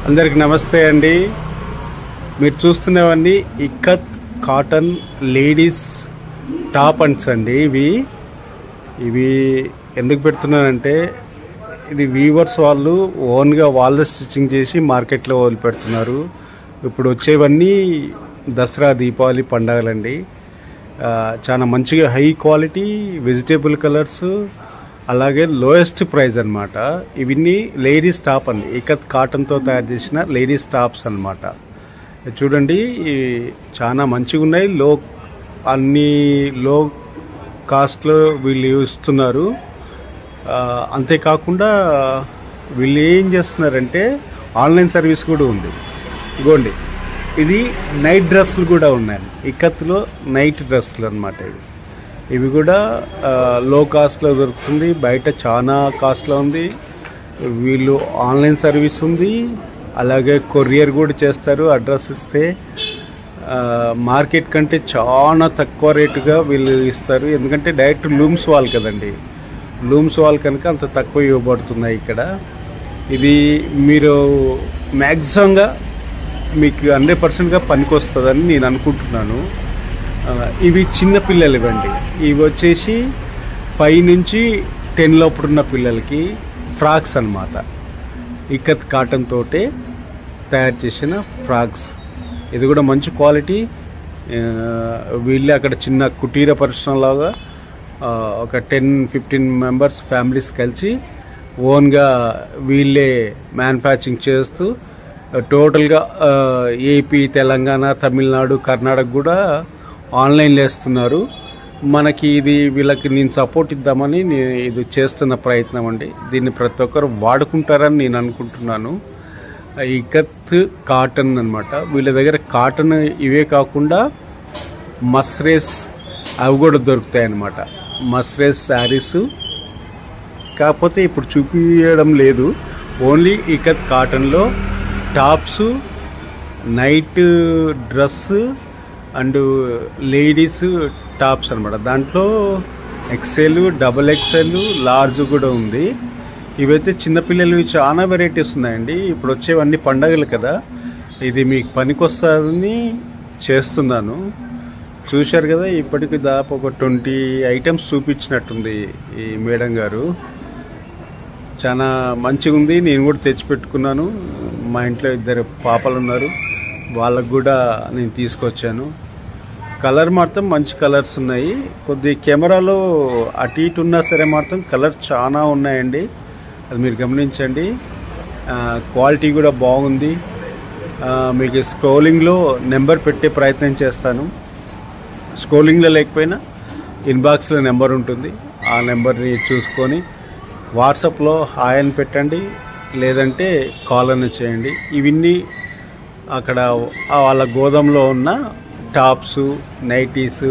అందరికి నమస్తే అండి. మీరు చూస్తున్నవన్నీ ఇక్కత్ కాటన్ లేడీస్ టాప్ అండ్స్ అండి. ఇవి ఎందుకు పెడుతున్నానంటే ఇది వీవర్స్ వాళ్ళు ఓన్గా వాళ్ళ స్టిచ్చింగ్ చేసి మార్కెట్లో వదిలిపెడుతున్నారు. ఇప్పుడు వచ్చేవన్నీ దసరా దీపావళి పండగలండి. చాలా మంచిగా హై క్వాలిటీ వెజిటేబుల్ కలర్స్, అలాగే లోయెస్ట్ ప్రైస్ అన్నమాట. ఇవన్నీ లేడీస్ టాప్ అండి, ఇక్కత్ కాటన్తో తయారు చేసిన లేడీస్ టాప్స్ అన్నమాట. చూడండి చాలా మంచిగా ఉన్నాయి. అన్ని లో కాస్ట్లో వీళ్ళు ఇస్తున్నారు. అంతేకాకుండా వీళ్ళు ఏం చేస్తున్నారంటే ఆన్లైన్ సర్వీస్ కూడా ఉంది. ఇగోండి, ఇది నైట్ డ్రెస్సులు కూడా ఉన్నాయి. ఇక్కత్లో నైట్ డ్రెస్సులు అన్నమాట. ఇవి కూడా లో కాస్ట్లో దొరుకుతుంది. బయట చాలా కాస్ట్లో ఉంది. వీళ్ళు ఆన్లైన్ సర్వీస్ ఉంది, అలాగే కొరియర్ కూడా చేస్తారు. అడ్రస్ ఇస్తే మార్కెట్ కంటే చాలా తక్కువ రేటుగా వీళ్ళు ఇస్తారు. ఎందుకంటే డైరెక్ట్ లూమ్స్ వాల్ కదండి, లూమ్స్ వాల్ కనుక అంత తక్కువ ఇవ్వబడుతున్నాయి ఇక్కడ. ఇది మీరు మ్యాక్సిమంగా మీకు 100%గా పనికొస్తుందని నేను అనుకుంటున్నాను. ఇవి చిన్న పిల్లలు ఇవ్వండి. ఇవి వచ్చేసి 5 నుంచి 10 లోపుడున్న పిల్లలకి ఫ్రాక్స్ అన్నమాట. ఇక్కత్ కాటన్ తోటే తయారు చేసిన ఫ్రాక్స్. ఇది కూడా మంచి క్వాలిటీ. వీళ్ళే అక్కడ చిన్న కుటీర పరిశ్రమలాగా ఒక 10-15 మెంబర్స్ ఫ్యామిలీస్ కలిసి ఓన్గా వీళ్ళే మ్యానుఫ్యాక్చరింగ్ చేస్తూ టోటల్గా ఏపీ, తెలంగాణ, తమిళనాడు, కర్ణాటక కూడా ఆన్లైన్లో వేస్తున్నారు. మనకి ఇది వీళ్ళకి నేను సపోర్ట్ ఇద్దామని ఇది చేస్తున్న ప్రయత్నం అండి. దీన్ని ప్రతి ఒక్కరు వాడుకుంటారని నేను అనుకుంటున్నాను. ఇక్కత్ కాటన్ అన్నమాట. వీళ్ళ దగ్గర కాటన్ ఇవే కాకుండా మస్రేస్ అవి కూడా దొరుకుతాయి అన్నమాట. మస్రేస్ శారీస్ కాకపోతే ఇప్పుడు చూపించడం లేదు. ఓన్లీ ఇక్కత్ కాటన్లో tops, night dress and ladies tops అనమాట. దాంట్లో ఎక్సెల్, డబుల్ ఎక్సెల్, లార్జ్ కూడా ఉంది. ఇవైతే చిన్నపిల్లలు చాలా వెరైటీస్ ఉన్నాయండి. ఇప్పుడు వచ్చేవన్నీ పండగలు కదా, ఇది మీకు పనికొస్తుందని చేస్తున్నాను. చూశారు కదా, ఇప్పటికి దాదాపు ఒక 20 ఐటమ్స్ చూపించినట్టుంది ఈ మేడం గారు. చాలా మంచిగా ఉంది. నేను కూడా తెచ్చిపెట్టుకున్నాను. మా ఇంట్లో 2 పాపలు ఉన్నారు, వాళ్ళకు కూడా నేను తీసుకొచ్చాను. కలర్ మాత్రం మంచి కలర్స్ ఉన్నాయి. కొద్ది కెమెరాలో అటు ఇటు ఉన్నా సరే మాత్రం కలర్ చాలా ఉన్నాయండి. అది మీరు గమనించండి. క్వాలిటీ కూడా బాగుంది. మీకు స్క్రోలింగ్లో నెంబర్ పెట్టే ప్రయత్నం చేస్తాను. స్క్రోలింగ్లో లేకపోయినా ఇన్బాక్స్లో నెంబర్ ఉంటుంది. ఆ నెంబర్ని చూసుకొని వాట్సాప్లో హాయ్ అని పెట్టండి, లేదంటే కాల్ అని చేయండి. ఇవన్నీ అక్కడ వాళ్ళ గోదాంలో ఉన్న టాప్స్, నైటీస్,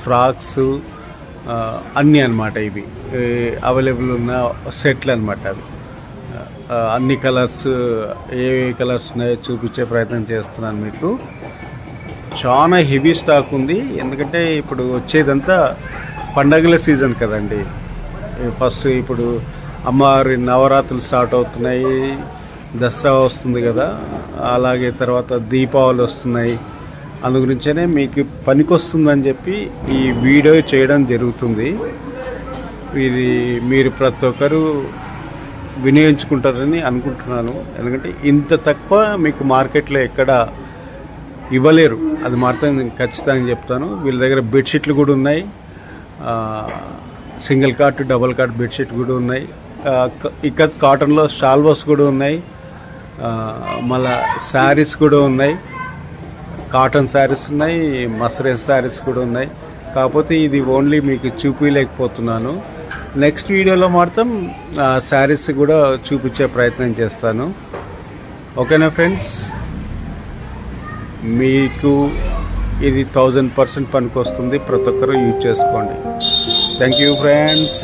ఫ్రాక్స్ అన్నీ అన్నమాట. ఇవి అవైలబుల్ ఉన్న సెట్లు అన్నమాట. అవి అన్ని కలర్స్, ఏ కలర్స్ ఉన్నాయో చూపించే ప్రయత్నం చేస్తున్నాను మీకు. చాలా హెవీ స్టాక్ ఉంది. ఎందుకంటే ఇప్పుడు వచ్చేదంతా పండగల సీజన్ కదండి. ఫస్ట్ ఇప్పుడు అమ్మవారి నవరాత్రులు స్టార్ట్ అవుతున్నాయి, దసరా వస్తుంది కదా, అలాగే తర్వాత దీపావళి వస్తున్నాయి. అందు గురించనే మీకు పనికొస్తుందని చెప్పి ఈ వీడియో చేయడం జరుగుతుంది. ఇది మీరు ప్రతి ఒక్కరు వినియోగించుకుంటారని అనుకుంటున్నాను. ఎందుకంటే ఇంత తక్కువ మీకు మార్కెట్లో ఎక్కడ ఇవ్వలేరు, అది మాత్రం నేను ఖచ్చితంగా చెప్తాను. వీళ్ళ దగ్గర బెడ్షీట్లు కూడా ఉన్నాయి. Single cot, double cot bedsheet కూడా ఉన్నాయి. ఇక్కత్ కాటన్లో షాల్వాస్ కూడా ఉన్నాయి. మళ్ళా శారీస్ కూడా ఉన్నాయి. కాటన్ శారీస్ ఉన్నాయి, మస్రేస్ శారీస్ కూడా ఉన్నాయి. కాకపోతే ఇది ఓన్లీ మీకు చూపించలేకపోతున్నాను. నెక్స్ట్ వీడియోలో మాత్రం శారీస్ కూడా చూపించే ప్రయత్నం చేస్తాను. ఓకేనా ఫ్రెండ్స్? మీకు ఇది 1000% పనికొస్తుంది. ప్రతి ఒక్కరూ యూజ్ చేసుకోండి. Thank you friends.